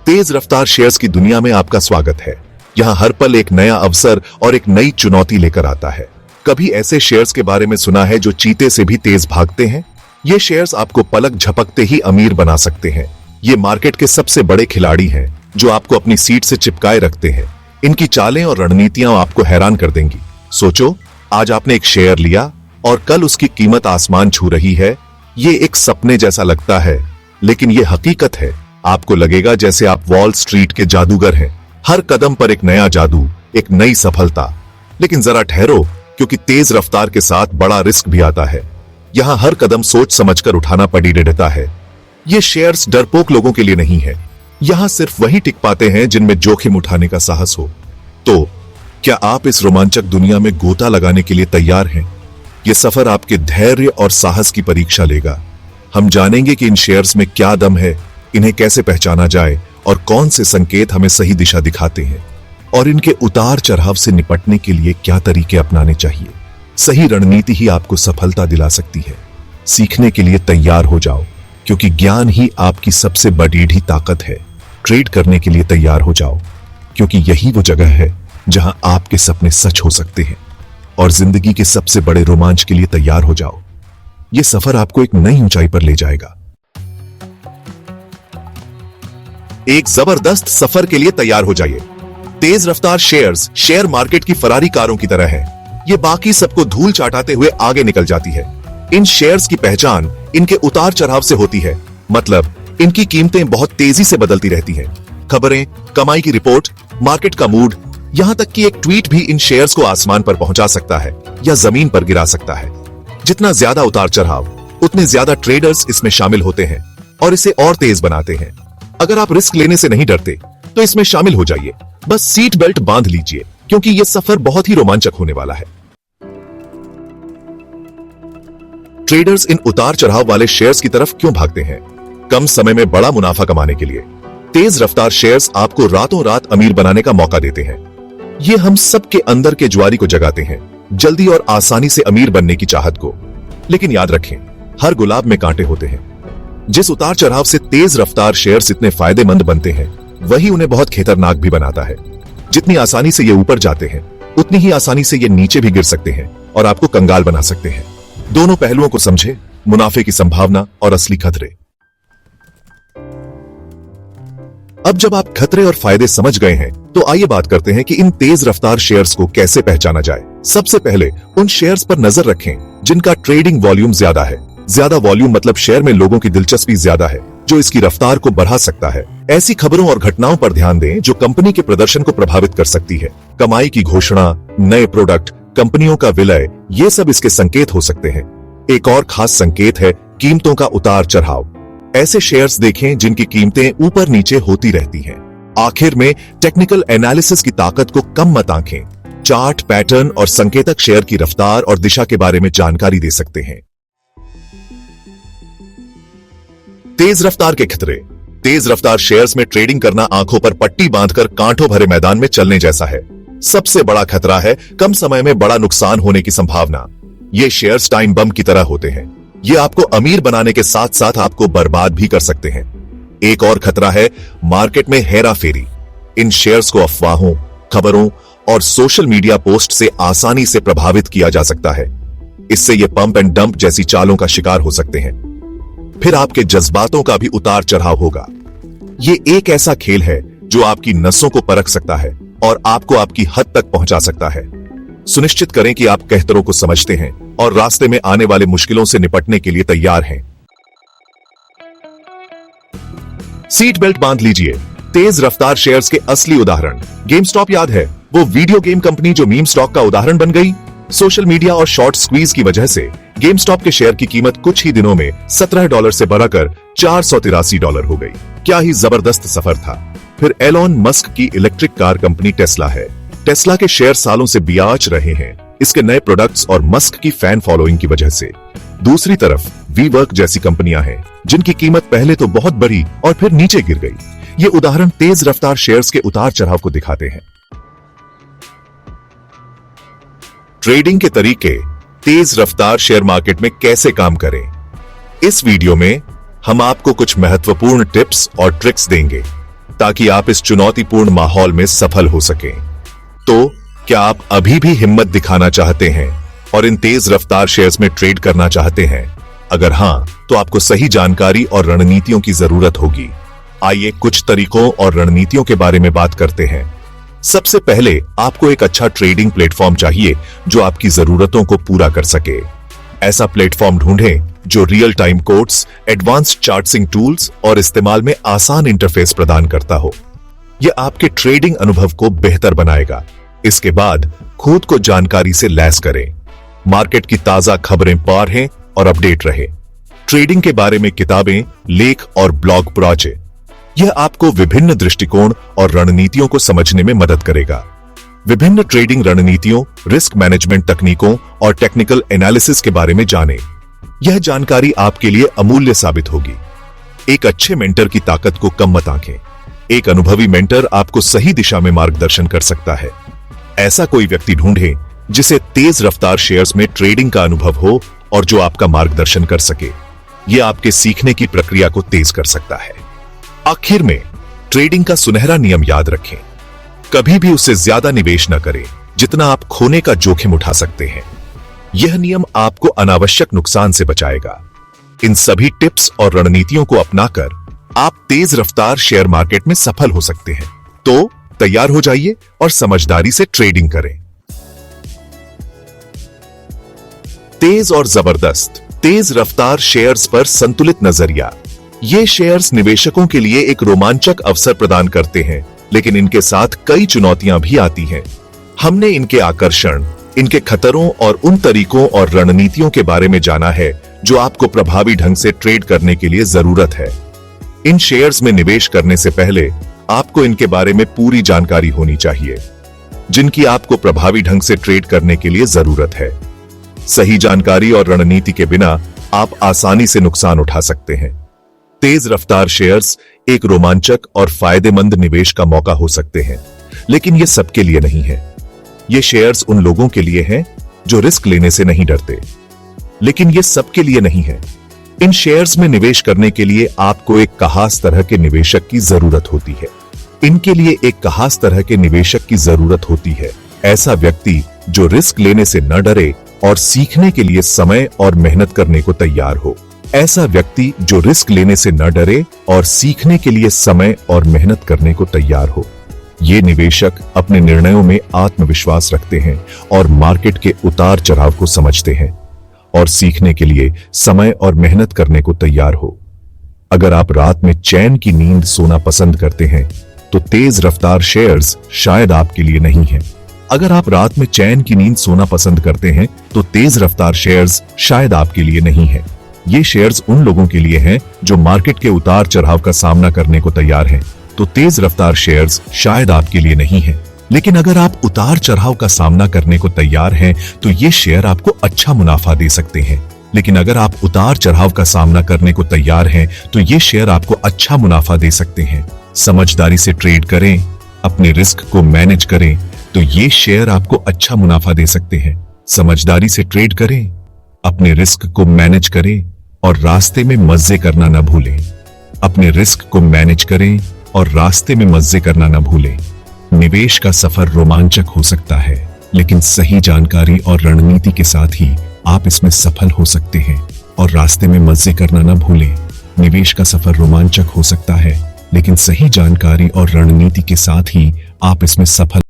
तेज रफ्तार शेयर्स की दुनिया में आपका स्वागत है। यहाँ हर पल एक नया अवसर और एक नई चुनौती लेकर आता है। कभी ऐसे शेयर्स के बारे में सुना है जो चीते से भी तेज भागते हैं? ये शेयर्स आपको पलक झपकते ही अमीर बना सकते हैं। ये मार्केट के सबसे बड़े खिलाड़ी हैं जो आपको अपनी सीट से चिपकाए रखते हैं। इनकी चालें और रणनीतियां आपको हैरान कर देंगी। सोचो, आज आपने एक शेयर लिया और कल उसकी कीमत आसमान छू रही है। ये एक सपने जैसा लगता है, लेकिन ये हकीकत है। आपको लगेगा जैसे आप वॉल स्ट्रीट के जादूगर हैं। हर कदम पर एक नया जादू, एक नई सफलता। लेकिन जरा ठहरो, क्योंकि तेज रफ्तार के साथ बड़ा रिस्क भी आता है। यहाँ हर कदम सोच समझकर उठाना पड़ी रहता है। ये शेयर्स डरपोक लोगों के लिए नहीं है। यहाँ सिर्फ वही टिक पाते हैं जिनमें जोखिम उठाने का साहस हो। तो क्या आप इस रोमांचक दुनिया में गोता लगाने के लिए तैयार हैं? ये सफर आपके धैर्य और साहस की परीक्षा लेगा। हम जानेंगे कि इन शेयर्स में क्या दम है, इन्हें कैसे पहचाना जाए और कौन से संकेत हमें सही दिशा दिखाते हैं, और इनके उतार चढ़ाव से निपटने के लिए क्या तरीके अपनाने चाहिए। सही रणनीति ही आपको सफलता दिला सकती है। सीखने के लिए तैयार हो जाओ, क्योंकि ज्ञान ही आपकी सबसे बड़ी ताकत है। ट्रेड करने के लिए तैयार हो जाओ, क्योंकि यही वो जगह है जहां आपके सपने सच हो सकते हैं। और जिंदगी के सबसे बड़े रोमांच के लिए तैयार हो जाओ। यह सफर आपको एक नई ऊंचाई पर ले जाएगा। एक जबरदस्त सफर के लिए तैयार हो जाइए। तेज रफ्तार शेयर्स शेयर मार्केट की फरारी कारों की तरह है। ये बाकी सबको धूल चाटाते हुए आगे निकल जाती है। इन शेयर्स की पहचान इनके उतार चढ़ाव से होती है। मतलब इनकी कीमतें बहुत तेजी से बदलती रहती हैं। खबरें, कमाई की रिपोर्ट, मार्केट का मूड, यहां तक कि एक ट्वीट भी इन शेयर्स को आसमान पर पहुंचा सकता है या जमीन पर गिरा सकता है। जितना ज्यादा उतार चढ़ाव, उतने ज्यादा ट्रेडर्स इसमें शामिल होते हैं और इसे और तेज बनाते हैं। अगर आप रिस्क लेने से नहीं डरते तो इसमें शामिल हो जाइए। बस सीट बेल्ट बांध लीजिए, क्योंकि यह सफर बहुत ही रोमांचक होने वाला है। ट्रेडर्स इन उतार चढ़ाव वाले शेयर्स की तरफ क्यों भागते हैं? कम समय में बड़ा मुनाफा कमाने के लिए। तेज रफ्तार शेयर्स आपको रातों रात अमीर बनाने का मौका देते हैं। ये हम सबके अंदर के ज्वारी को जगाते हैं, जल्दी और आसानी से अमीर बनने की चाहत को। लेकिन याद रखें, हर गुलाब में कांटे होते हैं। जिस उतार चढ़ाव से तेज रफ्तार शेयर्स इतने फायदेमंद बनते हैं, वही उन्हें बहुत खतरनाक भी बनाता है। जितनी आसानी से ये ऊपर जाते हैं, उतनी ही आसानी से ये नीचे भी गिर सकते हैं और आपको कंगाल बना सकते हैं। दोनों पहलुओं को समझे, मुनाफे की संभावना और असली खतरे। अब जब आप खतरे और फायदे समझ गए हैं, तो आइए बात करते हैं कि इन तेज रफ्तार शेयर्स को कैसे पहचाना जाए। सबसे पहले उन शेयर्स पर नजर रखें जिनका ट्रेडिंग वॉल्यूम ज्यादा है। ज्यादा वॉल्यूम मतलब शेयर में लोगों की दिलचस्पी ज्यादा है, जो इसकी रफ्तार को बढ़ा सकता है। ऐसी खबरों और घटनाओं पर ध्यान दें जो कंपनी के प्रदर्शन को प्रभावित कर सकती है। कमाई की घोषणा, नए प्रोडक्ट, कंपनियों का विलय, ये सब इसके संकेत हो सकते हैं। एक और खास संकेत है कीमतों का उतार चढ़ाव। ऐसे शेयर्स देखें जिनकी कीमतें ऊपर नीचे होती रहती हैं। आखिर में टेक्निकल एनालिसिस की ताकत को कम मत आंकें। चार्ट, पैटर्न और संकेतक शेयर की रफ्तार और दिशा के बारे में जानकारी दे सकते हैं। तेज रफ्तार के खतरे। तेज रफ्तार शेयर्स में ट्रेडिंग करना आंखों पर पट्टी बांधकर कांटों भरे मैदान में चलने जैसा है। सबसे बड़ा खतरा है कम समय में बड़ा नुकसान होने की संभावना। ये शेयर्स टाइम बम की तरह होते हैं। ये आपको अमीर बनाने के साथ साथ आपको बर्बाद भी कर सकते हैं। एक और खतरा है मार्केट में हेरा फेरी। इन शेयर्स को अफवाहों, खबरों और सोशल मीडिया पोस्ट से आसानी से प्रभावित किया जा सकता है। इससे ये पंप एंड डंप जैसी चालों का शिकार हो सकते हैं। फिर आपके जज्बातों का भी उतार चढ़ाव होगा। ये एक ऐसा खेल है जो आपकी नसों को परख सकता है और आपको आपकी हद तक पहुंचा सकता है। सुनिश्चित करें कि आप कहतरों को समझते हैं और रास्ते में आने वाले मुश्किलों से निपटने के लिए तैयार हैं। सीट बेल्ट बांध लीजिए। तेज रफ्तार शेयर्स के असली उदाहरण। गेमस्टॉप याद है, वो वीडियो गेम कंपनी जो मीम स्टॉक का उदाहरण बन गई? सोशल मीडिया और शॉर्ट स्क्वीज की वजह से गेमस्टॉप के शेयर की कीमत कुछ ही दिनों में $17 से बढ़कर $483 हो गई। क्या ही जबरदस्त सफर था। फिर एलोन मस्क की इलेक्ट्रिक कार कंपनी टेस्ला है। टेस्ला के शेयर सालों से बियाच रहे हैं, इसके नए प्रोडक्ट्स और मस्क की फैन फॉलोइंग की वजह से। दूसरी तरफ वीवर्क जैसी कंपनियां हैं जिनकी कीमत पहले तो बहुत बढ़ी और फिर नीचे गिर गई। ये उदाहरण तेज रफ्तार शेयर्स के उतार चढ़ाव को दिखाते हैं। ट्रेडिंग के तरीके। तेज रफ्तार शेयर मार्केट में कैसे काम करें, इस वीडियो में हम आपको कुछ महत्वपूर्ण टिप्स और ट्रिक्स देंगे ताकि आप इस चुनौतीपूर्ण माहौल में सफल हो सकें। तो क्या आप अभी भी हिम्मत दिखाना चाहते हैं और इन तेज रफ्तार शेयर्स में ट्रेड करना चाहते हैं? अगर हां, तो आपको सही जानकारी और रणनीतियों की जरूरत होगी। आइए कुछ तरीकों और रणनीतियों के बारे में बात करते हैं। सबसे पहले आपको एक अच्छा ट्रेडिंग प्लेटफॉर्म चाहिए जो आपकी जरूरतों को पूरा कर सके। ऐसा प्लेटफॉर्म ढूंढें जो real time quotes, advanced charting tools और इस्तेमाल में आसान इंटरफेस प्रदान करता हो। यह आपके ट्रेडिंग अनुभव को बेहतर बनाएगा। इसके बाद खुद को जानकारी से लैस करें। मार्केट की ताजा खबरें पढ़ें और अपडेट रहे। ट्रेडिंग के बारे में किताबें, लेख और ब्लॉग पढ़ें। यह आपको विभिन्न दृष्टिकोण और रणनीतियों को समझने में मदद करेगा। विभिन्न ट्रेडिंग रणनीतियों, रिस्क मैनेजमेंट तकनीकों और टेक्निकल एनालिसिस के बारे में जानें। यह जानकारी आपके लिए अमूल्य साबित होगी। एक अच्छे मेंटर की ताकत को कम मत आंकें। एक अनुभवी मेंटर आपको सही दिशा में मार्गदर्शन कर सकता है। ऐसा कोई व्यक्ति ढूंढें जिसे तेज रफ्तार शेयर्स में ट्रेडिंग का अनुभव हो और जो आपका मार्गदर्शन कर सके। यह आपके सीखने की प्रक्रिया को तेज कर सकता है। आखिर में ट्रेडिंग का सुनहरा नियम याद रखें। कभी भी उससे ज्यादा निवेश न करें जितना आप खोने का जोखिम उठा सकते हैं। यह नियम आपको अनावश्यक नुकसान से बचाएगा। इन सभी टिप्स और रणनीतियों को अपनाकर आप तेज रफ्तार शेयर मार्केट में सफल हो सकते हैं। तो तैयार हो जाइए और समझदारी से ट्रेडिंग करें। तेज और जबरदस्त तेज रफ्तार शेयर्स पर संतुलित नजरिया। ये शेयर्स निवेशकों के लिए एक रोमांचक अवसर प्रदान करते हैं, लेकिन इनके साथ कई चुनौतियां भी आती हैं। हमने इनके आकर्षण, इनके खतरों और उन तरीकों और रणनीतियों के बारे में जाना है जो आपको प्रभावी ढंग से ट्रेड करने के लिए जरूरत है। इन शेयर्स में निवेश करने से पहले आपको इनके बारे में पूरी जानकारी होनी चाहिए, जिनकी आपको प्रभावी ढंग से ट्रेड करने के लिए जरूरत है। सही जानकारी और रणनीति के बिना आप आसानी से नुकसान उठा सकते हैं। तेज रफ्तार शेयर्स एक रोमांचक और फायदेमंद निवेश का मौका हो सकते हैं, लेकिन ये सबके लिए नहीं है। ये शेयर्स उन लोगों के लिए हैं जो रिस्क लेने से नहीं डरते, लेकिन ये सबके लिए नहीं है। इन शेयर्स में निवेश करने के लिए आपको एक खास तरह के निवेशक की जरूरत होती है। इनके लिए एक खास तरह के निवेशक की जरूरत होती है। ऐसा व्यक्ति जो रिस्क लेने से न डरे और सीखने के लिए समय और मेहनत करने को तैयार हो। ऐसा व्यक्ति जो रिस्क लेने से न डरे और सीखने के लिए समय और मेहनत करने को तैयार हो। ये निवेशक अपने निर्णयों में आत्मविश्वास रखते हैं और मार्केट के उतार चढ़ाव को समझते हैं और सीखने के लिए समय और मेहनत करने को तैयार हो। अगर आप रात में चैन की नींद सोना पसंद करते हैं तो तेज रफ्तार शेयर्स शायद आपके लिए नहीं है। अगर आप रात में चैन की नींद सोना पसंद करते हैं तो तेज रफ्तार शेयर्स शायद आपके लिए नहीं है। ये शेयर्स उन लोगों के लिए हैं जो मार्केट के उतार चढ़ाव का सामना करने को तैयार हैं। तो तेज रफ्तार शेयर्स शायद आपके लिए नहीं है। लेकिन अगर आप उतार चढ़ाव का सामना करने को तैयार हैं तो ये शेयर आपको अच्छा मुनाफा दे सकते हैं। लेकिन अगर आप उतार चढ़ाव का सामना करने को तैयार हैं तो ये शेयर आपको अच्छा मुनाफा दे सकते हैं। समझदारी से ट्रेड करें, अपने रिस्क को मैनेज करें तो ये शेयर आपको अच्छा मुनाफा दे सकते हैं। समझदारी से ट्रेड करें, अपने रिस्क को मैनेज करें और रास्ते में मजे करना न भूलें। अपने रिस्क को मैनेज करें और रास्ते में मजे करना न भूलें। निवेश का सफर रोमांचक हो सकता है, लेकिन सही जानकारी और रणनीति के साथ ही आप इसमें सफल हो सकते हैं और रास्ते में मजे करना न भूलें। निवेश का सफर रोमांचक हो सकता है, लेकिन सही जानकारी और रणनीति के साथ ही आप इसमें सफल